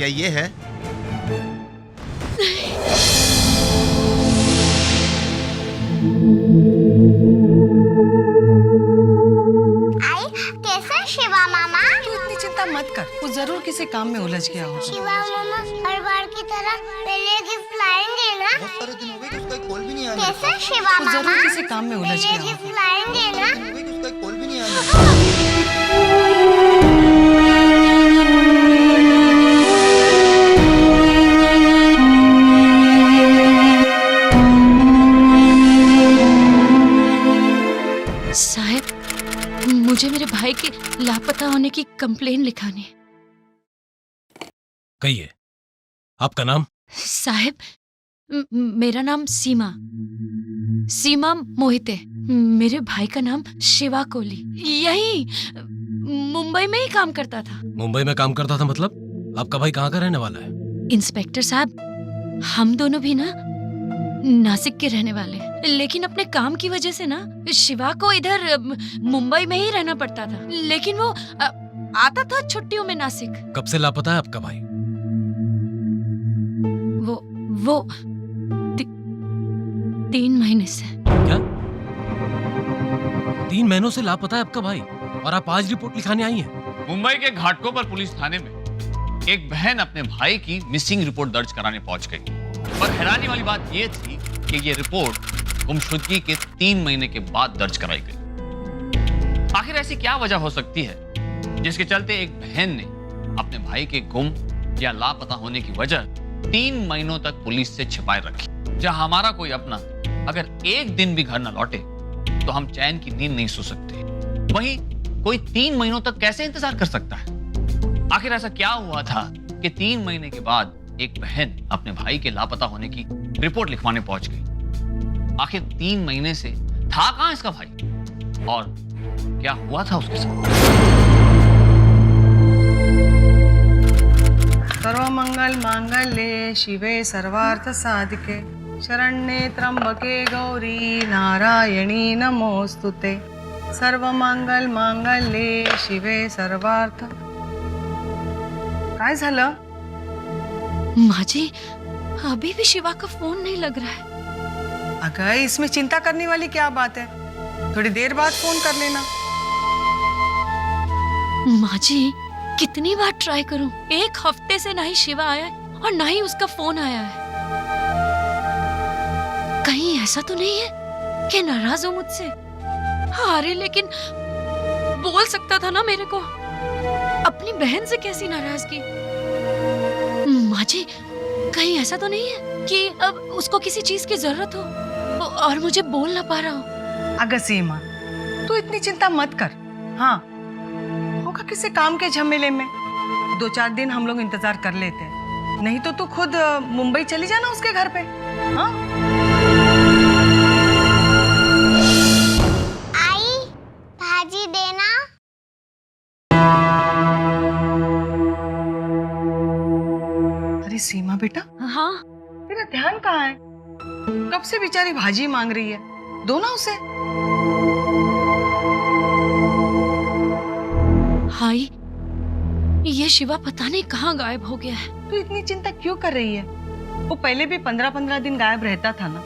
क्या ये है? कैसा शिवा मामा? तू इतनी चिंता मत कर, वो जरूर किसी काम में उलझ गया होगा। शिवा मामा हर बार की तरह पहले गिफ्ट लाएंगे ना? बहुत सारे दिन हो गए कि उसका एक कॉल भी नहीं आया। कैसा शिवा वो मामा? जरूर किसी काम में उलझ पहले गया गिफ्ट होगा। लाएंगे ना? उसका एक कॉल भी नहीं आया। साहब, मुझे मेरे भाई के लापता होने की कंप्लेन लिखानी है। कहिए, आपका नाम? साहब, मेरा नाम सीमा मोहिते। मेरे भाई का नाम शिवा कोली। यही मुंबई में ही काम करता था। मुंबई में काम करता था मतलब? आपका भाई कहाँ का रहने वाला है? इंस्पेक्टर साहब, हम दोनों भी ना नासिक के रहने वाले हैं, लेकिन अपने काम की वजह से ना शिवा को इधर मुंबई में ही रहना पड़ता था। लेकिन वो आता था छुट्टियों में नासिक। कब से लापता है आपका भाई? वो 3 महीने से। क्या? 3 महीनों से लापता है आपका भाई और आप आज रिपोर्ट लिखाने आई हैं? मुंबई के घाटकोपर पुलिस थाने में एक बहन अपने भाई की मिसिंग रिपोर्ट दर्ज कराने पहुंच गई। पर हैरानी वाली बात यह थी कि ये रिपोर्ट गुमशुदगी के 3 महीने के बाद दर्ज कराई गई। आखिर ऐसी क्या वजह हो सकती है जिसके चलते एक बहन ने अपने भाई के गुम या लापता होने की वजह 3 महीनों तक पुलिस से छिपाए रखी। जहां हमारा कोई अपना अगर एक दिन भी घर न लौटे तो हम चैन की नींद नहीं सो सकते, वहीं कोई 3 महीनों तक कैसे इंतजार कर सकता है? आखिर ऐसा क्या हुआ था कि 3 महीने के बाद एक बहन अपने भाई के लापता होने की रिपोर्ट लिखवाने पहुंच गई? आखिर 3 महीने से था कहां इसका भाई और क्या हुआ था उसके साथ? सर्वमंगल मांगल्ये शिवे सर्वार्थ साधिके शरण्ये त्र्यंबके गौरी नारायणी नमोस्तुते। सर्वमंगल मांगल्ये शिवे सर्वार्थ। काय झालं? माँ जी, अभी भी शिवा का फोन नहीं लग रहा है। अगर इसमें चिंता करने वाली क्या बात है, थोड़ी देर बाद फोन कर लेना। माँ जी, कितनी बार ट्राई करूं? 1 हफ्ते से ना ही शिवा आया है और ना ही उसका फोन आया है। कहीं ऐसा तो नहीं है कि नाराज हो मुझसे? अरे लेकिन बोल सकता था ना मेरे को। अपनी बहन से कैसी नाराजगी? माँ जी, कहीं ऐसा तो नहीं है कि अब उसको किसी चीज की जरूरत हो और मुझे बोल ना पा रहा हो? अगर सीमा, तू इतनी चिंता मत कर। हाँ, होगा किसी काम के झमेले में। 2-4 दिन हम लोग इंतजार कर लेते हैं, नहीं तो तू खुद मुंबई चली जाना उसके घर पे। हाँ? आई, भाजी देना। अरे सीमा बेटा, हाँ, तेरा ध्यान कहाँ है? कब से बेचारी भाजी मांग रही है, दो ना उसे। हाय, ये शिवा पता नहीं कहाँ गायब हो गया है। तू इतनी चिंता क्यों कर रही है? वो पहले भी 15-15 दिन गायब रहता था ना।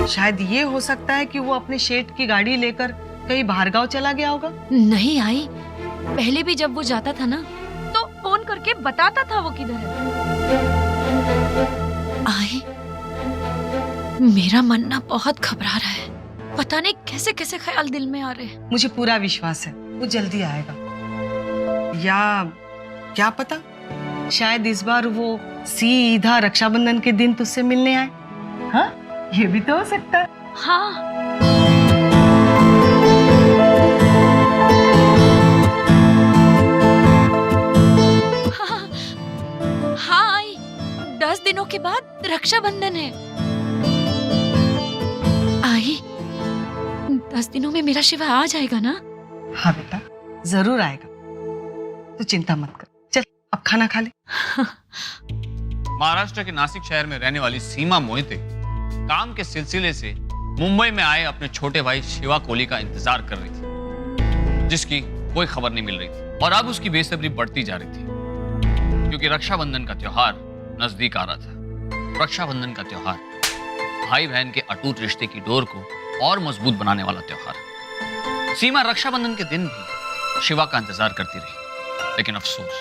शायद ये हो सकता है कि वो अपने शेठ की गाड़ी लेकर कहीं बाहर गांव चला गया होगा। नहीं आई, पहले भी जब वो जाता था ना तो फोन करके बताता था वो किधर है। आई, मेरा मन ना बहुत घबरा रहा है। पता नहीं कैसे कैसे ख्याल दिल में आ रहे हैं। मुझे पूरा विश्वास है वो जल्दी आएगा, या क्या पता शायद इस बार वो सीधा रक्षाबंधन के दिन तुझसे मिलने आए। हाँ, ये भी तो हो सकता है। हाँ, हाँ आई, 10 दिनों के बाद रक्षाबंधन है। आई, 10 दिनों में मेरा शिवा आ जाएगा ना? हाँ बेटा, जरूर आएगा, तू चिंता मत कर। चल अब खाना खा ले। महाराष्ट्र के नासिक शहर में रहने वाली सीमा मोहिते काम के सिलसिले से मुंबई में आए अपने छोटे भाई शिवा कोली का इंतजार कर रही थी, जिसकी कोई खबर नहीं मिल रही थी और अब उसकी बेसब्री बढ़ती जा रही थी। क्योंकि रक्षाबंधन का त्योहार नजदीक आ रहा था। रक्षाबंधन का त्योहार भाई बहन के अटूट रिश्ते की डोर को और मजबूत बनाने वाला त्योहार। सीमा रक्षाबंधन के दिन भी शिवा का इंतजार करती रही, लेकिन अफसोस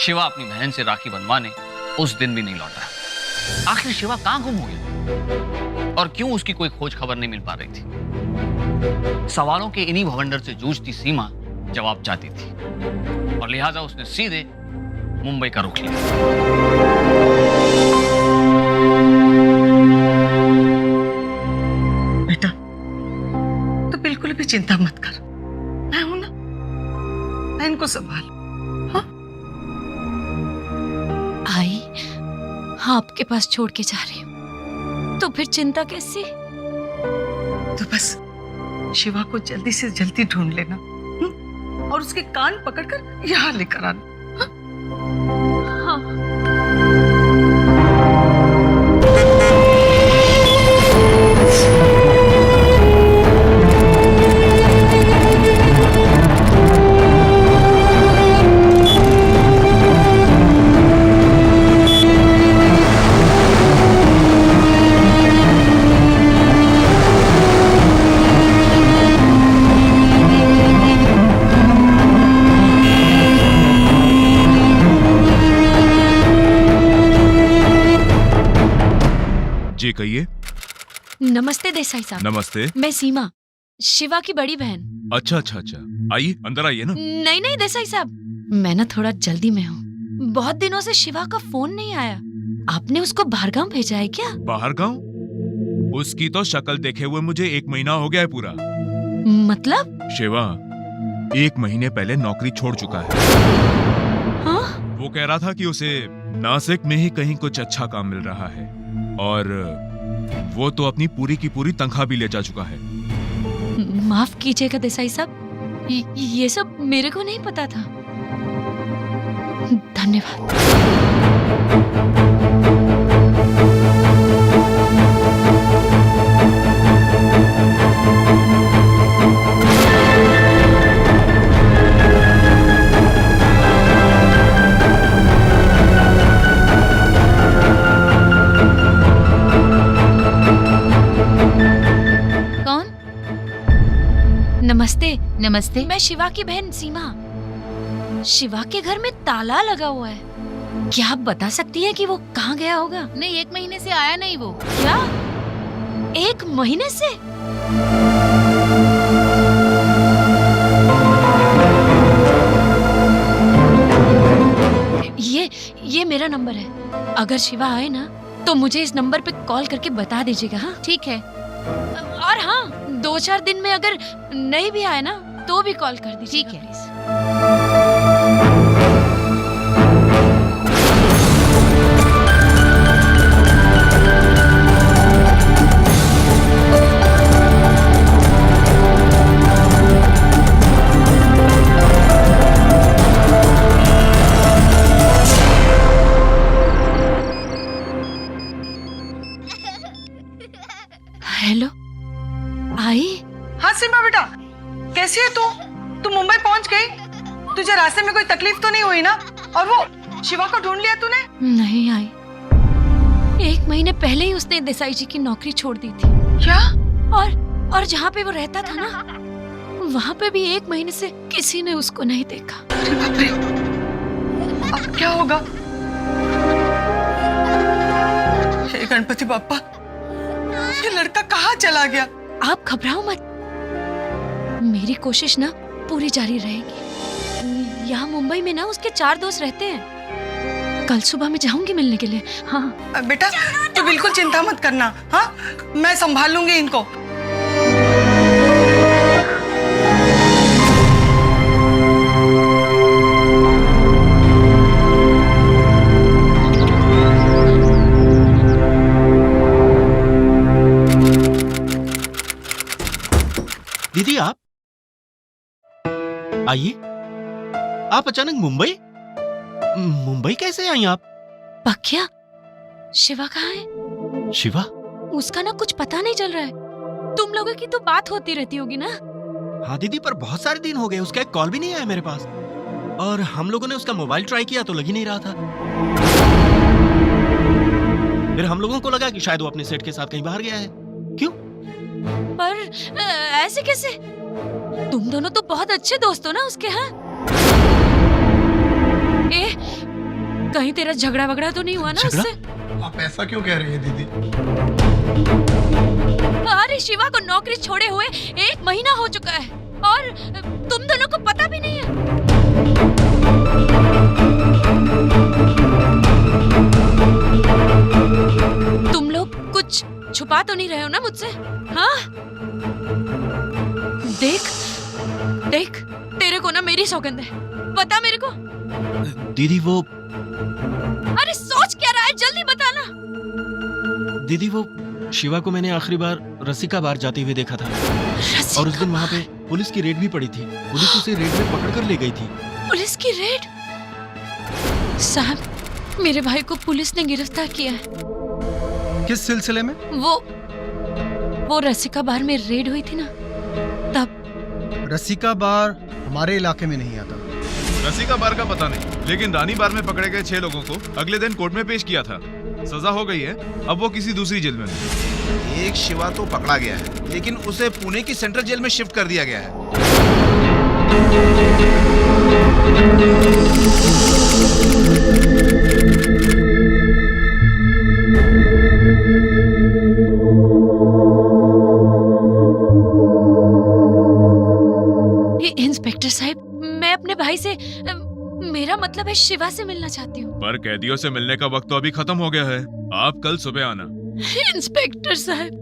शिवा अपनी बहन से राखी बंधवाने उस दिन भी नहीं लौटा। आखिर शिवा कहां गुम हो गया और क्यों उसकी कोई खोज खबर नहीं मिल पा रही थी? सवालों के इन्हीं भवंडर से जूझती सीमा जवाब चाहती थी और लिहाजा उसने सीधे मुंबई का रुख लिया। बेटा, तो बिल्कुल भी चिंता मत कर, मैं हूं ना, मैं इनको संभाल। आई आपके पास छोड़ के जा रही हूँ, तो फिर चिंता कैसी? तो बस शिवा को जल्दी से जल्दी ढूंढ लेना, और उसके कान पकड़कर यहाँ लेकर आना। हाँ। जी कहिए। नमस्ते देसाई साहब। नमस्ते। मैं सीमा, शिवा की बड़ी बहन। अच्छा अच्छा अच्छा, आइए अंदर आइए ना। नहीं नहीं देसाई साहब, मैं ना थोड़ा जल्दी में हूँ। बहुत दिनों से शिवा का फोन नहीं आया। आपने उसको बाहरगांव भेजा है क्या? बाहर गाँव? उसकी तो शक्ल देखे हुए मुझे 1 महीना हो गया है पूरा। मतलब? शिवा 1 महीने पहले नौकरी छोड़ चुका है। हाँ? वो कह रहा था कि उसे नासिक में ही कहीं कुछ अच्छा काम मिल रहा है, और वो तो अपनी पूरी की पूरी तनख्वाह भी ले जा चुका है। माफ कीजिएगा देसाई साहब, ये सब मेरे को नहीं पता था। धन्यवाद। नमस्ते। नमस्ते। मैं शिवा की बहन सीमा। शिवा के घर में ताला लगा हुआ है। क्या आप बता सकती हैं कि वो कहाँ गया होगा? नहीं, 1 महीने से आया नहीं वो। क्या? 1 महीने से? ये मेरा नंबर है। अगर शिवा आए ना तो मुझे इस नंबर पे कॉल करके बता दीजिएगा। हाँ ठीक है। और हाँ, 2-4 दिन में अगर नहीं भी आए ना तो भी कॉल कर दीजिए। ठीक है। प्लीज। हेलो, आई? हाँ सीमा बेटा, कैसी है तू मुंबई पहुंच गई? तुझे रास्ते में कोई तकलीफ तो नहीं हुई ना? और वो शिवा को ढूंढ लिया तूने? नहीं आई। 1 महीने पहले ही उसने देसाई जी की नौकरी छोड़ दी थी। क्या? और जहाँ पे वो रहता था ना, वहाँ पे भी 1 महीने से किसी ने उसको नहीं देखा। अरे बाप रे, अब क्या होगा? हे गणपति बाप्पा, ये लड़का कहाँ चला गया? आप घबराओ मत, मेरी कोशिश ना पूरी जारी रहेगी। यहाँ मुंबई में ना उसके 4 दोस्त रहते हैं। कल सुबह मैं जाऊंगी मिलने के लिए। हाँ बेटा, तू बिल्कुल चिंता मत करना। हाँ, मैं संभाल लूंगी इनको। दीदी आप आइए। आप अचानक मुंबई कैसे आई आप? पक्या, शिवा कहाँ है? शिवा? उसका ना कुछ पता नहीं चल रहा है। तुम लोगों की तो बात होती रहती होगी ना? हाँ दीदी, पर बहुत सारे दिन हो गए, उसका एक कॉल भी नहीं आया मेरे पास। और हम लोगों ने उसका मोबाइल ट्राई किया तो लग ही नहीं रहा था। फिर हम लोगों को लगा कि शायद वो अपने सेट के साथ कहीं बाहर गया है। क्यों? पर ऐसे कैसे? तुम दोनों तो बहुत अच्छे दोस्त हो ना उसके, हाँ? कहीं तेरा झगड़ा वगड़ा तो नहीं हुआ ना उससे? आप ऐसा क्यों कह रही हैं दीदी? अरे शिवा को नौकरी छोड़े हुए 1 महीना हो चुका है और तुम दोनों को पता भी नहीं है। तुम लोग कुछ छुपा तो नहीं रहे हो ना मुझसे? हाँ? देख देख, तेरे को ना मेरी सौगंध है, बता मेरे को। दीदी वो अरे सोच क्या रहा है, जल्दी बताना। दीदी वो शिवा को मैंने आखिरी बार रसिका बार जाते हुए देखा था और उस दिन वहाँ पे पुलिस की रेड भी पड़ी थी। पुलिस उसे रेड में पकड़ कर ले गई थी। पुलिस की रेड? साहब, मेरे भाई को पुलिस ने गिरफ्तार किया है। किस सिलसिले में? वो रसिका बार में रेड हुई थी ना, तब। रसिका बार हमारे इलाके में नहीं आता। रसिका बार का पता नहीं, लेकिन रानी बार में पकड़े गए 6 लोगों को अगले दिन कोर्ट में पेश किया था। सजा हो गई है, अब वो किसी दूसरी जेल में है। एक शिवा तो पकड़ा गया है, लेकिन उसे पुणे की सेंट्रल जेल में शिफ्ट कर दिया गया है। इंस्पेक्टर साहब, मैं अपने भाई से, मेरा मतलब है शिवा से मिलना चाहती हूँ। पर कैदियों से मिलने का वक्त तो अभी खत्म हो गया है। आप कल सुबह आना। इंस्पेक्टर साहब,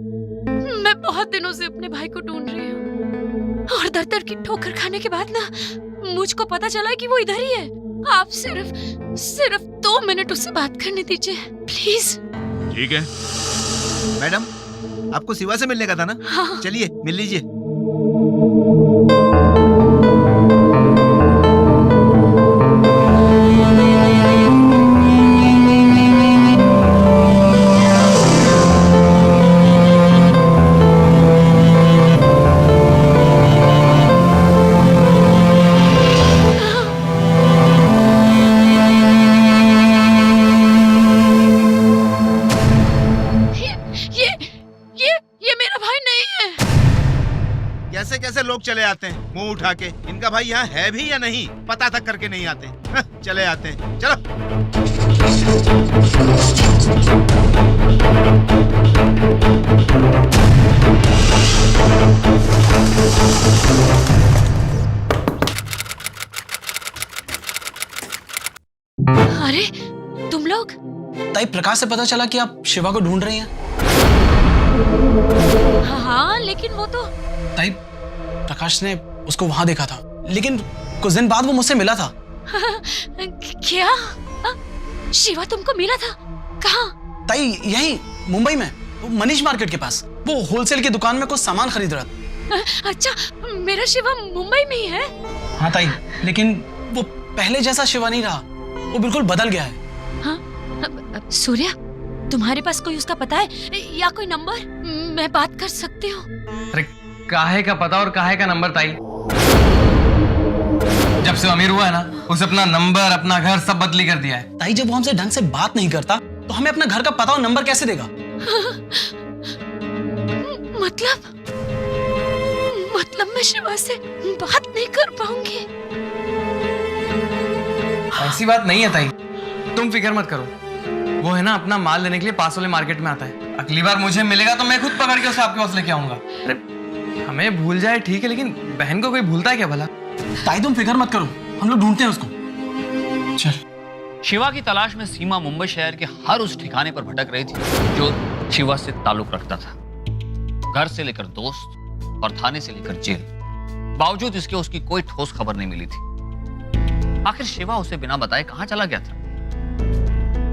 मैं बहुत दिनों से अपने भाई को ढूंढ रही हूँ और दर की ठोकर खाने के बाद ना मुझको पता चला कि वो इधर ही है। आप सिर्फ 2 मिनट उससे बात करने दीजिए प्लीज। ठीक है। मैडम, आपको शिवा से मिलने का था ना? हाँ। चलिए मिल लीजिए। ये मेरा भाई नहीं है। कैसे कैसे लोग चले आते हैं मुंह उठा के। इनका भाई यहाँ है भी या नहीं पता तक करके नहीं आते। चले आते हैं। चलो। अरे तुम लोग? ताई, प्रकाश से पता चला कि आप शिवा को ढूंढ रही हैं। हाँ, लेकिन वो तो। ताई, प्रकाश ने उसको वहां देखा था, लेकिन कुछ दिन बाद वो मुझसे मिला था। क्या? शिवा तुमको मिला था? कहाँ? ताई, यही मुंबई में, मनीष मार्केट के पास। वो होलसेल की दुकान में कुछ सामान खरीद रहा था। अच्छा, मेरा शिवा मुंबई में ही है? हाँ ताई, लेकिन वो पहले जैसा शिवा नहीं रहा, वो बिल्कुल बदल गया है। हाँ? सूर्या, तुम्हारे पास कोई उसका पता है या कोई नंबर? मैं बात कर सकती हूँ? अरे काहे का पता और काहे का नंबर ताई? जब से अमीर हुआ है ना, उसे अपना नंबर, अपना घर सब बदली कर दिया है। ताई, जब वो हमसे ढंग से बात नहीं करता तो हमें अपना घर का पता और नंबर कैसे देगा? मतलब मैं शिवा से बात नहीं कर पाऊंगी। ऐसी बात नहीं है ताई, तुम फिक्र मत करो। वो है ना, अपना माल लेने के लिए पास वाले मार्केट में आता है। अगली बार मुझे मिलेगा तो मैं खुद पकड़ के उसे आपके पास लेके आऊंगा। अरे हमें भूल जाए ठीक है, लेकिन बहन को कोई भूलता है क्या भला? ताई, तुम फिक्र मत करो, हम लोग ढूंढते हैं उसको। चल। शिवा की तलाश में सीमा मुंबई शहर के हर उस ठिकाने पर भटक रही थी जो शिवा से ताल्लुक रखता था। घर से लेकर दोस्त और थाने से लेकर जेल। बावजूद इसके उसकी कोई ठोस खबर नहीं मिली थी। आखिर शिवा उसे बिना बताए कहां चला गया था?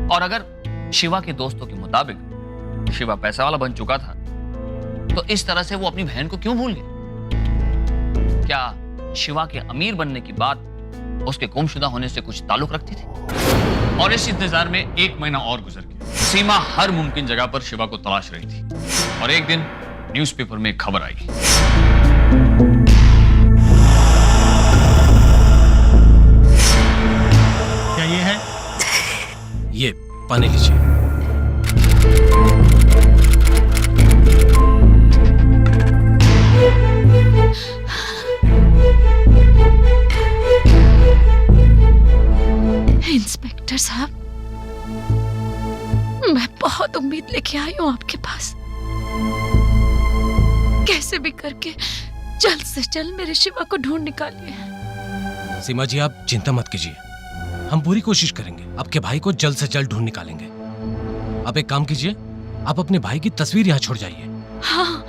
और अगर शिवा के दोस्तों के मुताबिक शिवा पैसा वाला बन चुका था, तो इस तरह से वो अपनी बहन को क्यों भूल गया? क्या शिवा के अमीर बनने की बात उसके गुमशुदा होने से कुछ ताल्लुक रखती थी? और इस इंतजार में 1 महीना और गुजर गया। सीमा हर मुमकिन जगह पर शिवा को तलाश रही थी और एक दिन न्यूज़पेपर में एक खबर आई। पानी लीजिए। इंस्पेक्टर साहब, मैं बहुत उम्मीद लेके आई हूँ आपके पास। कैसे भी करके जल्द से जल्द मेरे शिवा को ढूंढ निकालिए। सीमा जी, आप चिंता मत कीजिए, हम पूरी कोशिश करेंगे, आपके भाई को जल्द से जल्द ढूंढ निकालेंगे। आप एक काम कीजिए, आप अपने भाई की तस्वीर यहाँ छोड़ जाइए। हाँ।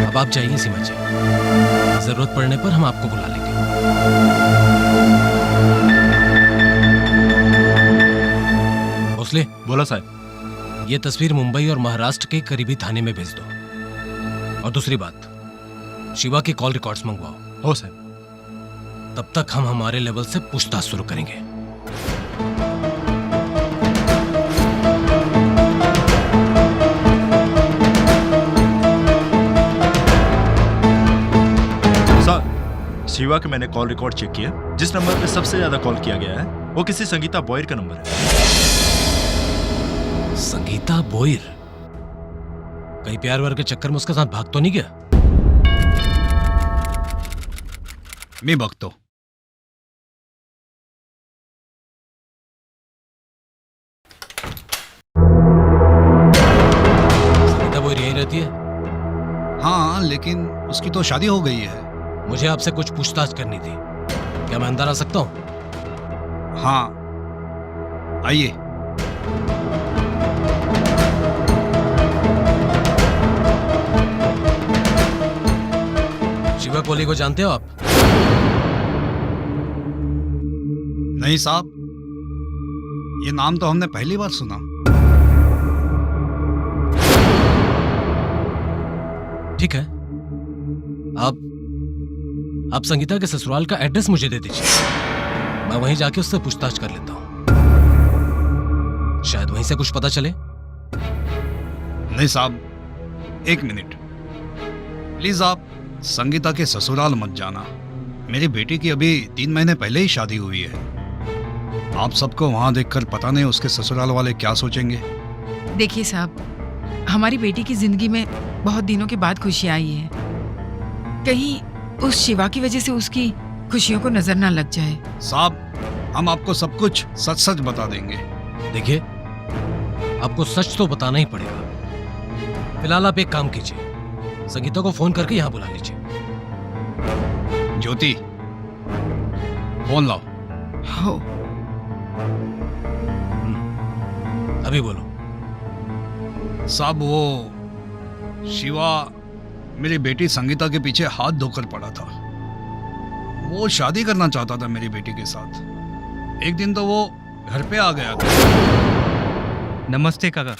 अब आप जाइए सीमा जी, जरूरत पड़ने पर हम आपको बुला लेंगे। भोसले, बोला साहब। ये तस्वीर मुंबई और महाराष्ट्र के करीबी थाने में भेज दो। और दूसरी बात, शिवा की कॉल रिकॉर्ड्स मंगवाओ। हो साहब। तब तक हम हमारे लेवल से पूछताछ शुरू करेंगे। शिवा के मैंने कॉल रिकॉर्ड चेक किया। जिस नंबर पे सबसे ज्यादा कॉल किया गया है वो किसी संगीता बोयर का नंबर है। संगीता बोयर? कहीं प्यार वार के चक्कर में उसके साथ भाग तो नहीं गया? मैं बघतो। संगीता बोयर यहीं रहती है? हाँ, लेकिन उसकी तो शादी हो गई है। मुझे आपसे कुछ पूछताछ करनी थी, क्या मैं अंदर आ सकता हूँ? हाँ, आइए। शिवा कोहली को जानते हो आप? नहीं साहब, ये नाम तो हमने पहली बार सुना। ठीक है, आप संगीता के ससुराल का एड्रेस मुझे दे दीजिए, मैं वहीं जाके उससे पूछताछ कर लेता हूँ, शायद वहीं से कुछ पता चले। नहीं साहब, एक मिनट प्लीज, आप संगीता के ससुराल मत जाना। मेरी बेटी की अभी 3 महीने पहले ही शादी हुई है। आप सबको वहां देखकर पता नहीं उसके ससुराल वाले क्या सोचेंगे। देखिए साहब, हमारी बेटी की जिंदगी में बहुत दिनों के बाद खुशियां आई है। कहीं उस शिवा की वजह से उसकी खुशियों को नजर ना लग जाए। साहब, हम आपको सब कुछ सच सच बता देंगे। देखिए, आपको सच तो बताना ही पड़ेगा। फिलहाल आप एक काम कीजिए, संगीता को फोन करके यहाँ बुला लीजिए। ज्योति, फोन लाओ। हो। अभी बोलो। साहब, वो शिवा मेरी बेटी संगीता के पीछे हाथ धोकर पड़ा था। वो शादी करना चाहता था मेरी बेटी के साथ। एक दिन तो वो घर पे आ गया था। नमस्ते काका।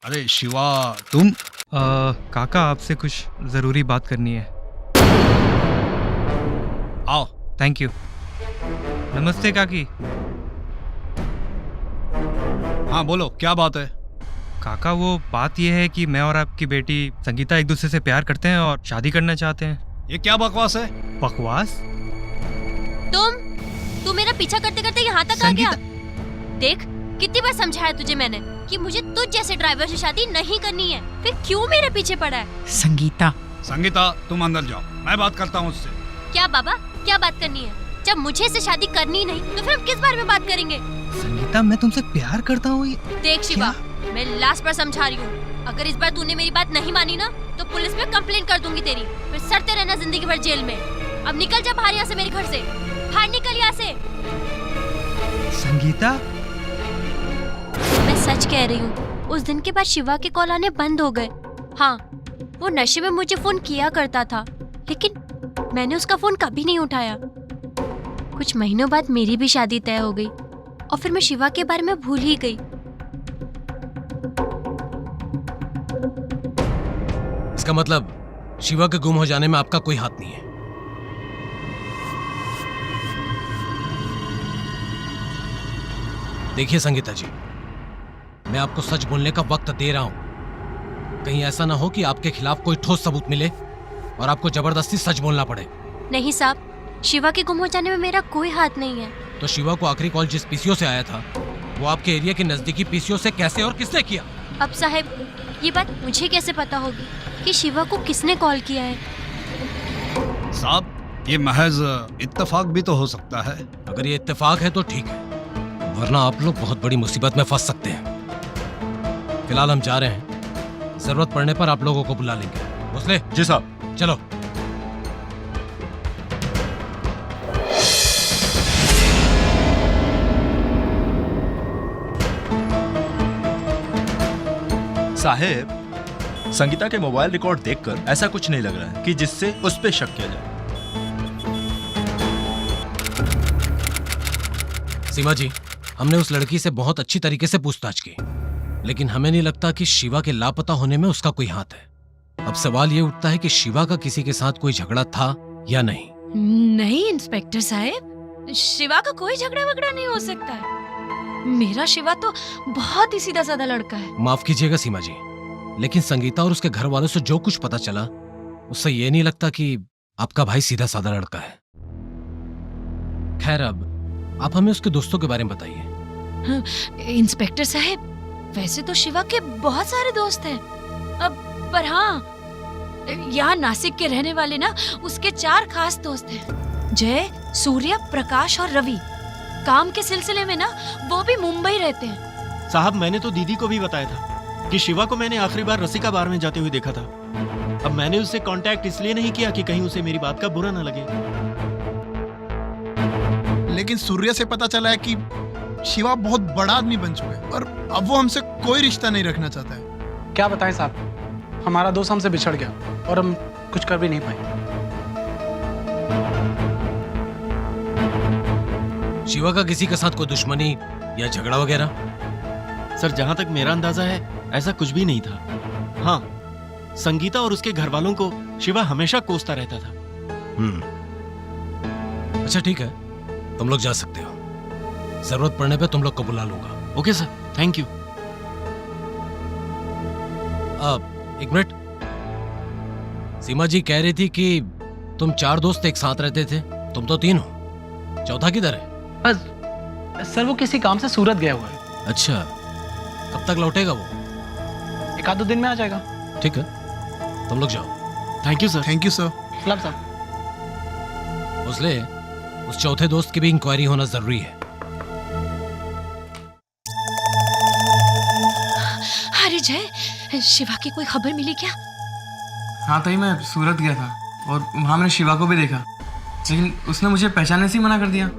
अरे शिवा, तुम? काका, आपसे कुछ जरूरी बात करनी है। आओ। Thank you. नमस्ते काकी। हाँ बोलो, क्या बात है? काका, वो बात ये है कि मैं और आपकी बेटी संगीता एक दूसरे से प्यार करते हैं और शादी करना चाहते हैं। ये क्या बकवास है? बकवास? तू मेरा पीछा करते करते यहाँ तक आ गया। देख, कितनी बार समझाया तुझे मैंने कि मुझे तुझ जैसे ड्राइवर से शादी नहीं करनी है, फिर क्यों मेरे पीछे पड़ा है? संगीता, तुम अंदर जाओ, मैं बात करता हूँ उससे। क्या बाबा, क्या बात करनी है? जब मुझे से शादी करनी नहीं तो फिर हम किस बारे में बात करेंगे? संगीता, मैं तुमसे प्यार करता हूँ। देख शिवा, मैं लास्ट बार समझा रही हूँ, अगर इस बार तूने मेरी बात नहीं मानी ना तो पुलिस में कंप्लेन कर दूंगी तेरी, फिर सड़ते रहना जिंदगी भर जेल में। अब निकल जा बाहर यहाँ से, मेरे घर से बाहर निकल यहाँ से। संगीता, मैं सच कह रही हूँ, उस दिन के बाद शिवा के कॉल आने बंद हो गए। हाँ, वो नशे में मुझे फोन किया करता था, लेकिन मैंने उसका फोन कभी नहीं उठाया। कुछ महीनों बाद मेरी भी शादी तय हो गई और फिर मैं शिवा के बारे में भूल ही गई। इसका मतलब शिवा के गुम हो जाने में आपका कोई हाथ नहीं है? देखिए संगीता जी, मैं आपको सच बोलने का वक्त दे रहा हूं। कहीं ऐसा ना हो कि आपके खिलाफ कोई ठोस सबूत मिले और आपको जबरदस्ती सच बोलना पड़े। नहीं साहब, शिवा के गुम हो जाने में मेरा कोई हाथ नहीं है। तो शिवा को आखिरी कॉल जिस पीसीओ से आया था, वो आपके एरिया के नजदीकी पीसीओ से कैसे और किसने किया? अब साहब, ये बात मुझे कैसे पता होगी कि शिवा को किसने कॉल किया है? साहब, ये महज इत्तेफाक भी तो हो सकता है। अगर ये इत्तेफाक है तो ठीक है, वरना आप लोग बहुत बड़ी मुसीबत में फंस सकते हैं। फिलहाल हम जा रहे हैं, जरूरत पड़ने पर आप लोगों को बुला लेंगे। भोसले जी साहब। चलो। साहेब, संगीता के मोबाइल रिकॉर्ड देखकर ऐसा कुछ नहीं लग रहा है कि जिससे उस पे शक किया जाए। सीमा जी, हमने उस लड़की से बहुत अच्छी तरीके से पूछताछ की, लेकिन हमें नहीं लगता कि शिवा के लापता होने में उसका कोई हाथ है। अब सवाल ये उठता है कि शिवा का किसी के साथ कोई झगड़ा था या नहीं। नहीं इंस्पेक्टर साहब, शिवा का कोई झगड़ा वगड़ा नहीं हो सकता है। मेरा शिवा तो बहुत ही सीधा साधा लड़का है। माफ कीजिएगा सीमा जी, लेकिन संगीता और उसके घर वालों से जो कुछ पता चला, उससे ये नहीं लगता कि आपका भाई सीधा साधा लड़का है। खैर, अब आप हमें उसके दोस्तों के बारे में बताइए। इंस्पेक्टर साहब, वैसे तो शिवा के बहुत सारे दोस्त हैं, पर हाँ, यहाँ नासिक के रहने वाले ना उसके 4 खास दोस्त हैं। जय, सूर्य, प्रकाश और रवि। काम के सिलसिले में ना वो भी मुंबई रहते हैं। साहब, मैंने तो दीदी को भी बताया था कि शिवा को मैंने आखिरी बार रसिका बार में जाते हुए देखा था। अब मैंने उससे कांटेक्ट इसलिए नहीं किया कि कहीं उसे मेरी बात का बुरा ना लगे। लेकिन सूर्य से पता चला है कि शिवा बहुत बड़ा आदमी बन चुका है और अब वो हमसे कोई रिश्ता नहीं रखना चाहता है। क्या बताएं साहब, हमारा दोस्त हमसे बिछड़ गया और हम कुछ कर भी नहीं पाए। शिवा का किसी के साथ कोई दुश्मनी या झगड़ा वगैरह? सर, जहां तक मेरा अंदाजा है, ऐसा कुछ भी नहीं था। हाँ, संगीता और उसके घर वालों को शिवा हमेशा कोसता रहता था। अच्छा ठीक है, तुम लोग जा सकते हो। जरूरत पड़ने पे तुम लोग को बुला लूंगा। Okay sir, thank you. अब एक मिनट, सीमा जी कह रही थी कि तुम 4 दोस्त एक साथ रहते थे, तुम तो 3 हो, चौथा किधर है? बस सर, वो किसी काम से सूरत गया हुआ है। अच्छा, कब तक लौटेगा वो? 1-2 दिन में आ जाएगा। ठीक है, तुम लोग जाओ। Thank you sir. Thank you sir. सलाम साहब। भोसले, उस चौथे दोस्त की भी इंक्वायरी होना जरूरी है। अरे जय, शिवा की कोई खबर मिली क्या? हाँ ताई, मैं सूरत गया था और वहाँ मैंने शिवा को भी देखा, लेकिन उसने मुझे पहचानने से ही मना कर दिया।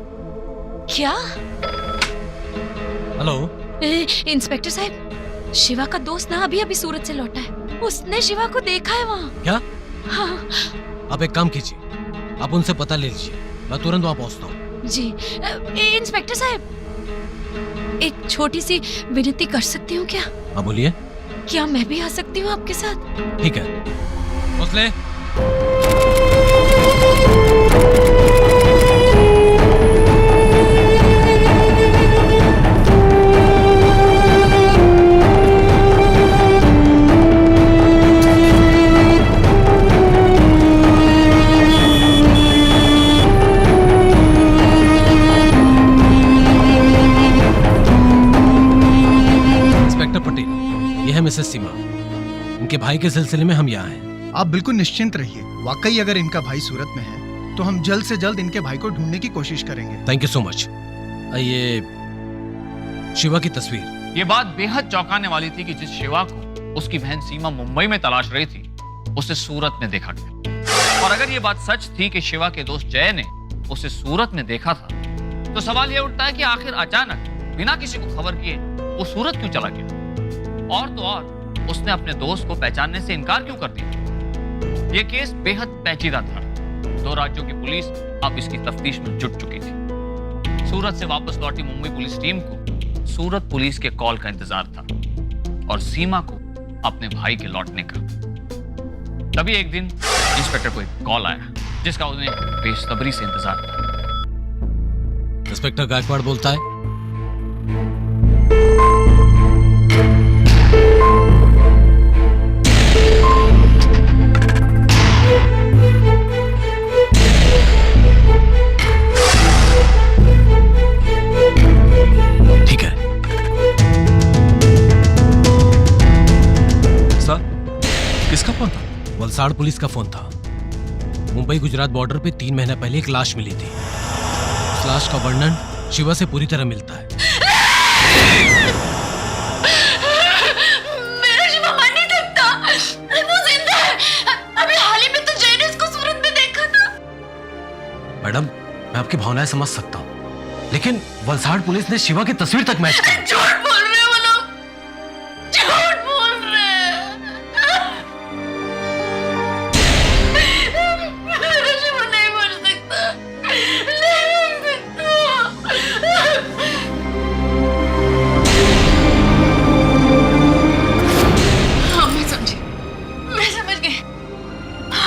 क्या? हेलो इंस्पेक्टर साहब, शिवा का दोस्त ना अभी सूरत से लौटा है। उसने शिवा को देखा है वहाँ। क्या? हाँ। आप एक काम कीजिए, आप उनसे पता ले लीजिए, मैं तुरंत वहाँ पहुँचता हूँ। जी। इंस्पेक्टर साहब, एक छोटी सी विनती कर सकती हूँ क्या? हाँ बोलिए। क्या मैं भी आ सकती हूँ आपके साथ? ठीक है। भोसले, इंस्पेक्टर पटेल, यह है मिसेस सीमा। इनके भाई के सिलसिले में हम यहाँ हैं। आप बिल्कुल निश्चिंत रहिए, वाकई अगर इनका भाई सूरत में है तो हम जल्द से जल्द इनके भाई को ढूंढने की कोशिश करेंगे। Thank you so much. ये शिवा की तस्वीर। ये बात बेहद चौंकाने वाली थी कि जिस शिवा को उसकी बहन सीमा मुंबई में तलाश रही थी, उसे सूरत में देखा गया। और अगर ये बात सच थी कि शिवा के दोस्त जय ने उसे सूरत में देखा था, तो सवाल ये उठता है कि आखिर अचानक बिना किसी को खबर किए वो सूरत क्यों चला गया? और तो और, उसने अपने दोस्त को पहचानने से इनकार क्यों कर दिया? यह केस बेहद पेचीदा था। 2 राज्यों की पुलिस अब इसकी तफ्तीश में जुट चुकी थी। सूरत से वापस लौटी मुंबई पुलिस टीम को सूरत पुलिस के कॉल का इंतजार था और सीमा को अपने भाई के लौटने का। तभी एक दिन इंस्पेक्टर को एक कॉल आया जिसका उन्हें बेसब्री से इंतजार था। इंस्पेक्टर गायकवाड़ बोलता है। वलसाड़ पुलिस का फोन था। मुंबई गुजरात बॉर्डर पे 3 महीने पहले एक लाश मिली थी। उस लाश का वर्णन शिवा से पूरी तरह मिलता है। मेरा शिवा मर नहीं सकता, वो जिंदा है। अभी हाल ही में तो जय ने उसको सूरत में देखा था। मैडम, मैं आपकी भावनाएं समझ सकता हूँ, लेकिन वलसाड़ पुलिस ने शिवा की तस्वीर तक मैच की। झूठ बोल रहे हैं वो लोग, झूठ बोल रहे हैं। मेरा शिवा नहीं मर सकता, नहीं मर सकता। हाँ, मैं समझ गई।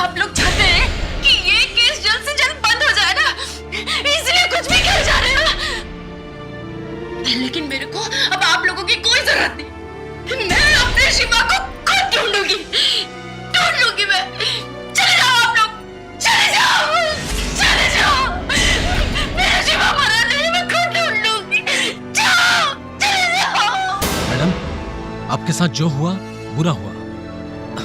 आप लोग चाहते हैं कि ये केस जल्द से जल्द बंद हो जाए ना, इसलिए कुछ भी कर जा रहे हैं। लेकिन मेरे को अब आप लोगों की कोई जरूरत नहीं। मैं अपने शिवा को खुद ढूंढूंगी मैं। चले जाओ आप लोग, चले जाओ, चले जाओ। मेरा शिवा मरा नहीं, मैं खुद ढूंढ लूंगी। जाओ, चले जाओ। मैडम, आपके साथ जो हुआ बुरा हुआ,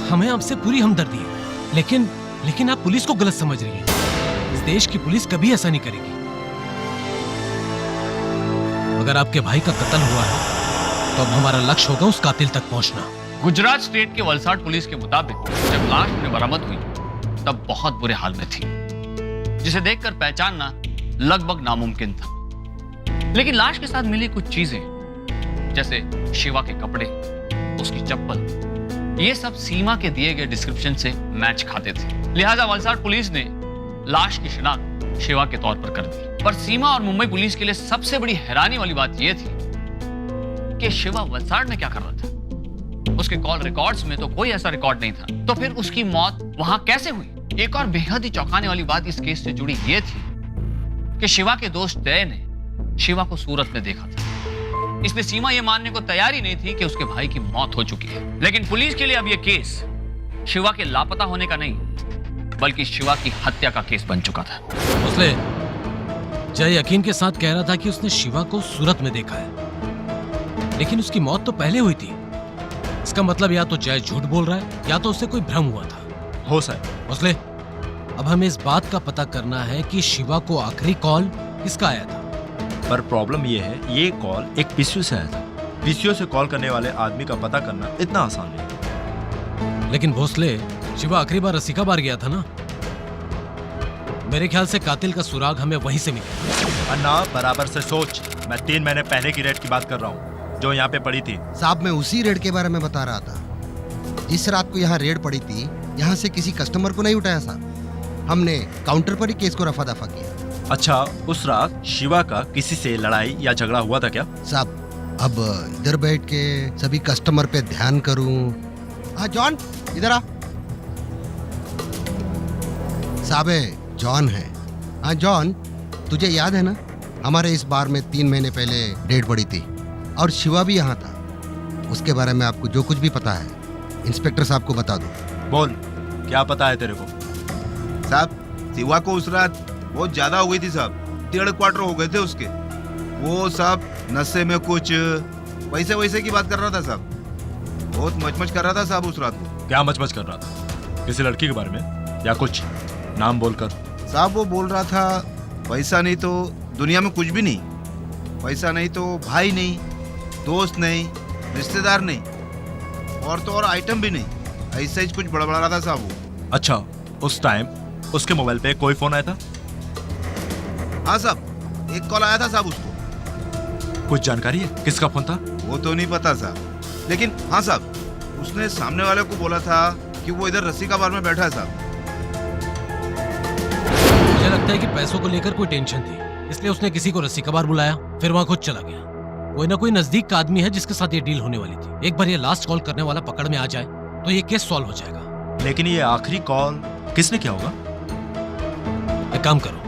हमें आपसे पूरी हमदर्दी है, लेकिन आप पुलिस को गलत समझ रही हैं। इस देश की पुलिस कभी ऐसा नहीं करेगी। अगर आपके भाई का कत्ल हुआ है तो अब हमारा लक्ष्य होगा उस कातिल तक पहुंचना। गुजरात स्टेट के वलसाड़ पुलिस के मुताबिक जब लाश में बरामद हुई तब बहुत बुरे हाल में थी, जिसे देखकर पहचानना लगभग नामुमकिन था। लेकिन लाश के साथ मिली कुछ चीजें, जैसे शिवा के कपड़े, उसकी चप्पल, ये सब सीमा के दिए गए डिस्क्रिप्शन से मैच खाते थे। लिहाजा वलसाड़ पुलिस ने लाश की शिनाख्त शिवा के तौर पर कर दी। पर सीमा और मुंबई पुलिस के लिए सबसे बड़ी हैरानी वाली बात यह थी कि शिवा वलसाड़ में क्या कर रहा था। उसके कॉल रिकॉर्ड्स में तो कोई ऐसा रिकॉर्ड नहीं था, तो फिर उसकी मौत वहां कैसे हुई। एक और बेहद ही चौंकाने वाली बात इस केस से जुड़ी यह थी कि शिवा के दोस्त जय ने शिवा को सूरत में देखा था। इसलिए सीमा यह मानने को तैयार ही नहीं थी कि उसके भाई की मौत हो चुकी है। लेकिन पुलिस के लिए अब यह केस शिवा के लापता होने का नहीं, बल्कि शिवा की हत्या का केस बन चुका था। उसने जय यकीन के साथ कह रहा था कि उसने शिवा को सूरत में देखा है, लेकिन उसकी मौत तो पहले हुई थी। इसका मतलब या तो जय झूठ बोल रहा है या तो उससे कोई भ्रम हुआ था। हो सर। उसले, अब हमें इस बात का पता करना है कि शिवा को आखिरी कॉल किसका आया था। पर प्रॉब्लम ये है, ये कॉल एक पीसीओ से आया था। पीसीओ से कॉल करने वाले आदमी का पता करना इतना आसान नहीं। लेकिन भोसले, शिवा आखिरी बार रसिका बार गया था ना। मेरे ख्याल से कातिल का सुराग हमें वहीं से मिला। अन्ना, बराबर से सोच। मैं 3 महीने पहले की रेड की बात कर रहा हूँ, जो यहाँ पे पड़ी थी। साहब, मैं उसी रेड के बारे में बता रहा था। जिस रात को यहाँ रेड पड़ी थी, यहाँ से किसी कस्टमर को नहीं उठाया साहब। हमने काउंटर पर ही केस को रफा दफा किया। अच्छा, उस रात शिवा का किसी से लड़ाई या झगड़ा हुआ था क्या? साहब, अब इधर बैठ के सभी कस्टमर पे ध्यान करूं। हाँ जॉन, इधर आ। साहब, जॉन है। हाँ जॉन, तुझे याद है ना, हमारे इस बार में 3 महीने पहले रेड पड़ी थी और शिवा भी यहाँ था। उसके बारे में आपको जो कुछ भी पता है, इंस्पेक्टर साहब को बता दो। बोल, क्या पता है तेरे को? साहब, शिवा को उस रात बहुत ज्यादा हो गई थी साहब। 1.5 क्वार्टर हो गए थे उसके। वो साहब नशे में कुछ वैसे की बात कर रहा था साहब। बहुत मचमच कर रहा था साहब उस रात को। क्या मचमच कर रहा था? किसी लड़की के बारे में या कुछ नाम बोलकर? साहब, वो बोल रहा था पैसा नहीं तो दुनिया में कुछ भी नहीं, पैसा नहीं तो भाई नहीं, दोस्त नहीं, रिश्तेदार नहीं, और तो और आइटम भी नहीं। ऐसा ही कुछ बड़बड़ा रहा था साहब वो। अच्छा, उस टाइम उसके मोबाइल पे कोई फोन आया था? हाँ साहब, एक कॉल आया था साहब उसको। कुछ जानकारी है किसका फोन था? वो तो नहीं पता साहब, लेकिन हाँ साहब, उसने सामने वाले को बोला था कि वो इधर रसिका बार में बैठा है साहब। मुझे लगता है कि पैसों को लेकर कोई टेंशन थी, इसलिए उसने किसी को रसिका बार बुलाया, फिर वहां खुद चला गया। कोई ना कोई नजदीक का आदमी है जिसके साथ ये डील होने वाली थी। एक बार ये लास्ट कॉल करने वाला पकड़ में आ जाए तो ये केस सॉल्व हो जाएगा। लेकिन ये आखिरी कॉल किसने किया होगा? एक काम करो,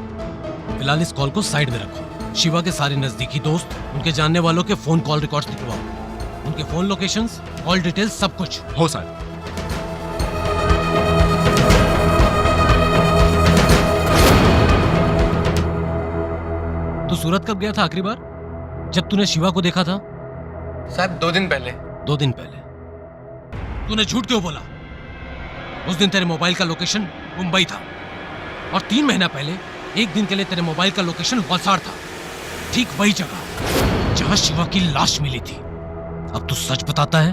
फिलहाल इस कॉल को साइड में रखो। शिवा के सारे नजदीकी दोस्त, उनके जानने वालों के फोन कॉल रिकॉर्ड्स निकलवाओ, उनके फोन लोकेशंस, कॉल डिटेल्स, सब कुछ। हो सर। तू सूरत कब गया था आखिरी बार, जब तूने शिवा को देखा था? साहब 2 दिन पहले। 2 दिन पहले? तूने झूठ क्यों बोला? उस दिन तेरे मोबाइल का लोकेशन मुंबई था और 3 महीना पहले एक दिन के लिए तेरे मोबाइल का लोकेशन वलसाड़ था, ठीक वही जगह जहां शिवा की लाश मिली थी। अब तू सच बताता है?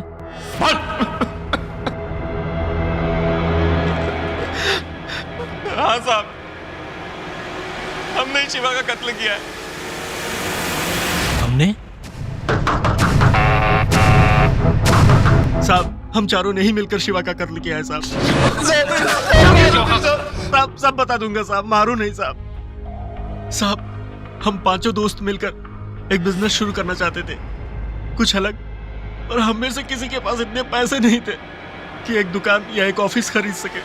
हाँ साहब, हमने शिवा का कत्ल किया है। हमने? साहब, हम चारों ने ही मिलकर शिवा का कत्ल किया है साहब। सब बता दूंगा साहब, मारो नहीं साहब। साहब, हम 5 दोस्त मिलकर एक बिजनेस शुरू करना चाहते थे, कुछ अलग, और हम में से किसी के पास इतने पैसे नहीं थे कि एक दुकान या एक ऑफिस खरीद सके।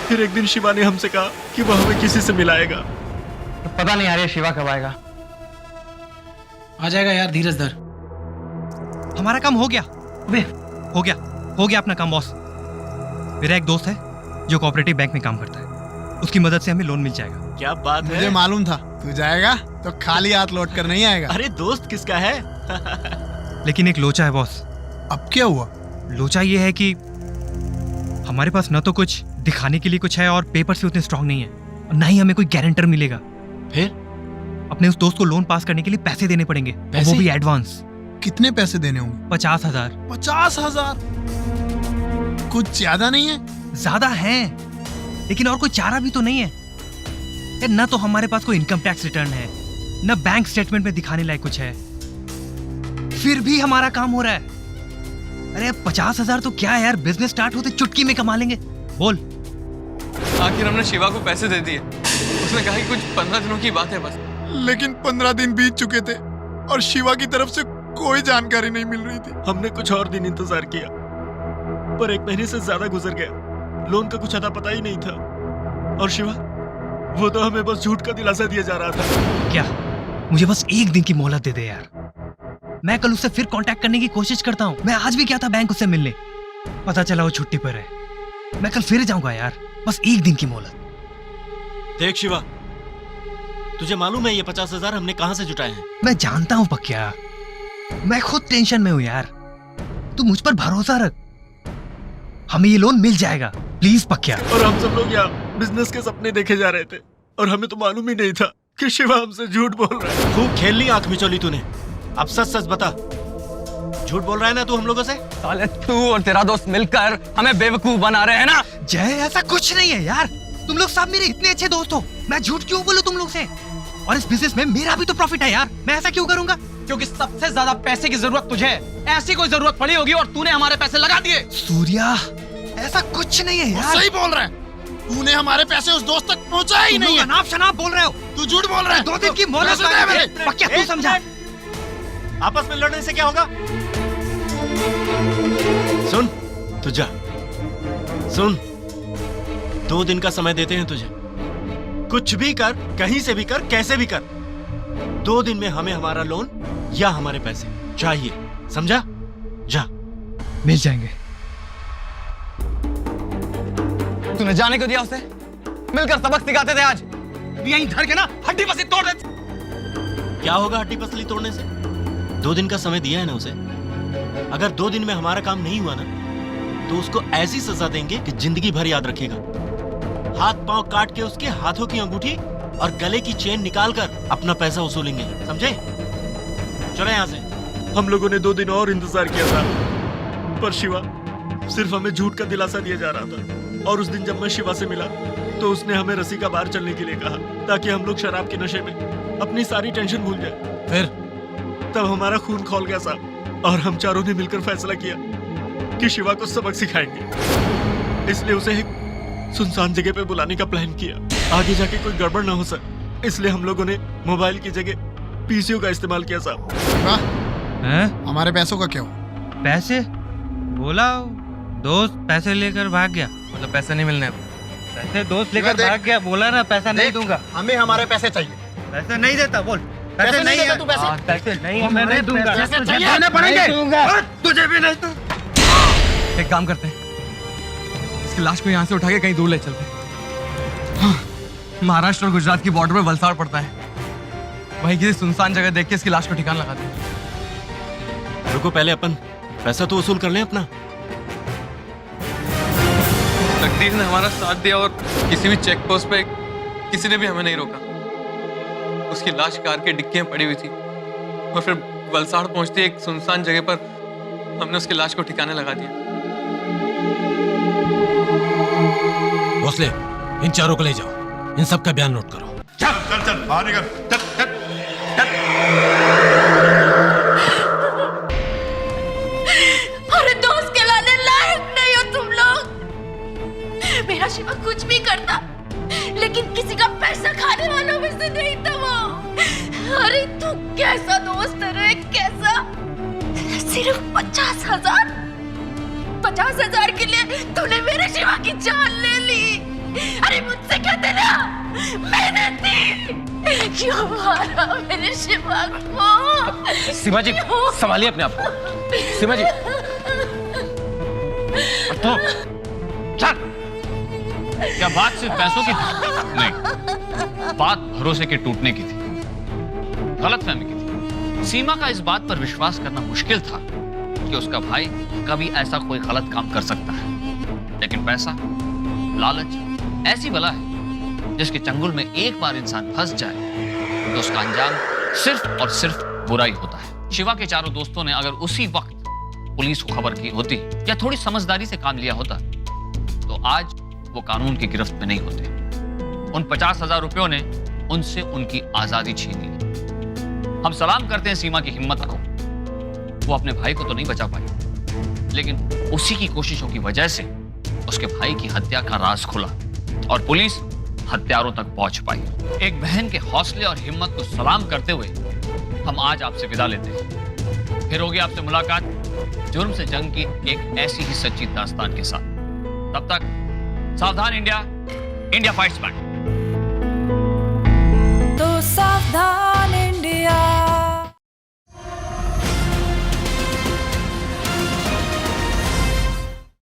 फिर एक दिन शिवा ने हमसे कहा कि वह हमें किसी से मिलाएगा। तो पता नहीं यार ये शिवा कब आएगा। आ जाएगा यार, धीरज धर। हमारा काम हो गया। अबे हो गया अपना काम बॉस। मेरा एक दोस्त है जो कोऑपरेटिव बैंक में काम करता है, उसकी मदद से हमें लोन मिल जाएगा। क्या बात है? मुझे मालूम था तू जाएगा तो खाली हाथ लौट कर नहीं आएगा। अरे दोस्त किसका है? लेकिन एक लोचा है बॉस। अब क्या हुआ? लोचा ये है कि हमारे पास न तो कुछ दिखाने के लिए कुछ है और पेपर से उतने स्ट्रांग नहीं है, और ना ही हमें कोई गारंटर मिलेगा। फिर अपने उस दोस्त को लोन पास करने के लिए पैसे देने पड़ेंगे, और वो भी एडवांस। कितने पैसे देने होंगे? 50,000। 50,000? कुछ ज्यादा नहीं है? ज्यादा है, लेकिन और कोई चारा भी तो नहीं है यार। ना तो हमारे पास कोई इनकम टैक्स रिटर्न है, ना बैंक स्टेटमेंट में दिखाने लायक कुछ है, फिर भी हमारा काम हो रहा है। अरे 50,000 तो क्या है यार, बिजनेस स्टार्ट होते चुटकी में कमा लेंगे। बोल। आखिर हमने शिवा को पैसे दे दिए, उसने कहा कि कुछ 15 दिनों की बात है बस। लेकिन 15 दिन बीत चुके थे और शिवा की तरफ से कोई जानकारी नहीं मिल रही थी। हमने कुछ और दिन इंतजार किया, पर 1 महीने से ज्यादा गुजर गया। लोन का कुछ अता पता ही नहीं था, और शिवा वो तो हमें बस झूठ का दिलासा दिया जा रहा था। क्या? मुझे बस 1 दिन की मोहलत दे दे यार, मैं कल उससे फिर कांटेक्ट करने की कोशिश करता हूँ। मैं आज भी गया था बैंक उससे मिलने, पता चला वो छुट्टी पर है। मैं कल फिर जाऊंगा यार, बस 1 दिन की मोहलत। देख शिवा, तुझे मालूम है ये 50,000 हमने कहां से जुटाए हैं? मैं जानता हूँ पक्या, मैं खुद टेंशन में हूँ यार। तू मुझ पर भरोसा रख, हमें ये लोन मिल जाएगा, प्लीज पक्या। और हम सब लोग यहाँ बिजनेस के सपने देखे जा रहे थे, और हमें तो मालूम ही नहीं था कि शिवा हमसे झूठ बोल रहा है। खूब खेल ली आंख मिचौली तूने। अब सच सच बता, झूठ बोल रहा है ना तू हम लोगों से? साले तू और तेरा दोस्त मिलकर हमें बेवकूफ बना रहे हैं ना। जय, ऐसा कुछ नहीं है यार, तुम लोग सब मेरे इतने अच्छे दोस्त हो, मैं झूठ क्यों बोलूं तुम लोग से? और इस बिजनेस में मेरा भी तो प्रॉफिट है यार, मैं ऐसा क्यों करूंगा? क्योंकि सबसे ज्यादा पैसे की जरूरत तुझे है। ऐसी कोई जरूरत पड़ी होगी और तूने हमारे पैसे लगा दिए। सूर्या, ऐसा कुछ नहीं है यार। सही बोल रहा है, तूने हमारे पैसे उस दोस्त तक पहुंचाया ही नहीं है। अनाप शनाप बोल रहे हो, तू झूठ बोल रहा है। 2 दिन की मोहलत मांगी थी, पक्या तू समझा। आपस में लड़ने से क्या होगा? सुन, तू जा, सुन, 2 दिन का समय देते हैं तुझे, कुछ भी कर, कहीं से भी कर, कैसे भी कर। 2 दिन में हमें हमारा लोन या हमारे पैसे चाहिए, समझा? जा। मिल जाएंगे। तूने जाने को दिया उसे? मिलकर सबक सिखाते थे आज। यहीं धर के ना हड्डी पसली तोड़ देते। क्या होगा हड्डी पसली तोड़ने से? 2 दिन का समय दिया है ना उसे। अगर 2 दिन में हमारा काम नहीं हुआ ना, तो उसको ऐसी सजा देंगे कि जिंदगी भर याद रखेगा। हाथ पांव काट के उसके हाथों की अंगूठी और गले की चेन निकालकर अपना पैसा वसूलेंगे, समझे? चलो यहाँ से। हम लोगों ने 2 दिन और इंतजार किया था, पर शिवा सिर्फ हमें झूठ का दिलासा दिया जा रहा था। और उस दिन जब मैं शिवा से मिला, तो उसने हमें रस्सी का बार चलने के लिए कहा, ताकि हम लोग शराब के नशे में अपनी सारी टेंशन भूल जाए। फिर तब हमारा खून खौल गया साहब, और हम चारों ने मिलकर फैसला किया कि शिवा को सबक सिखाएंगे। इसलिए उसे एक सुनसान जगह पे बुलाने का प्लान किया, आगे जाके कोई गड़बड़ ना हो सर। इसलिए हम लोगों ने मोबाइल की जगह पीसीओ का इस्तेमाल किया साहब। हमारे पैसों का क्या हुआ? पैसे? बोला दोस्त पैसे लेकर भाग गया। मतलब पैसे नहीं मिलने? पैसे दोस्त लेकर भाग गया, बोला ना पैसा नहीं दूंगा। हमें हमारे पैसे चाहिए। पैसे नहीं देता, बोल। पैसे नहीं देता तू? पैसे नहीं, मैं नहीं दूंगा। पैसे देने पड़ेंगे। तुझे भी नहीं दूंगा। एक काम करते हैं, इसकी लाश को यहाँ से उठा के कहीं दूर ले चलते हैं। महाराष्ट्र और गुजरात की बॉर्डर पे वलसाड़ पड़ता है, वहीं किसी सुनसान जगह देख के इसकी लाश को ठिकाना लगाते हैं। रुको, पहले अपन पैसा तो वसूल कर लें अपना। तकदीर ने हमारा साथ दिया और किसी भी चेक पोस्ट पे किसी ने भी हमें नहीं रोका। उसकी लाश कार की डिक्की में पड़ी हुई थी और फिर वलसाड़ पहुंचती एक सुनसान जगह पर हमने उसकी लाश को ठिकाने लगा दिया। भोसले, इन चारों को ले जाओ, इन सब का बयान नोट करो। चल चल चल बाहर निकल, चल चल चल। अरे दोस्त कहलाने लायक नहीं हो तुम लोग। मेरा शिवा कुछ भी करता, लेकिन किसी का पैसा खाने वालों में से नहीं था वो। अरे तू कैसा दोस्त है रे, कैसा? सिर्फ 50,000? 50,000 के लिए तूने मेरे शिवा की जान ले ली। अरे मुझसे क्या देना, मैंने दी। क्यों मारा मेरे शिवा को? सीमा जी, संभालिए अपने आप को। सीमा जी, तो चल। क्या बात सिर्फ पैसों की थी? नहीं, बात भरोसे के टूटने की थी, गलतफहमी की थी। सीमा का इस बात पर विश्वास करना मुश्किल था कि उसका भाई कभी ऐसा कोई गलत काम कर सकता है। लेकिन पैसा, लालच ऐसी बला है जिसके चंगुल में एक बार इंसान फंस जाए तो उसका अंजाम सिर्फ और सिर्फ बुरा ही होता है। शिवा के चारों दोस्तों ने अगर उसी वक्त पुलिस को खबर की होती या थोड़ी समझदारी से काम लिया होता तो आज वो कानून की गिरफ्त में नहीं होते। उन 50,000 रुपयों ने उनसे उनकी आजादी छीन ली। हम सलाम करते हैं सीमा की हिम्मत को। वो अपने भाई को तो नहीं बचा पाई, लेकिन उसी की कोशिशों की वजह से उसके भाई की हत्या का राज खुला और पुलिस हत्यारों तक पहुंच पाई। एक बहन के हौसले और हिम्मत को सलाम करते हुए हम आज आपसे विदा लेते हैं। फिर होगी आपसे मुलाकात जुर्म से जंग की एक ऐसी ही सच्ची दास्तान के साथ। तब तक सावधान इंडिया, इंडिया फाइट्स बैक। तो सावधान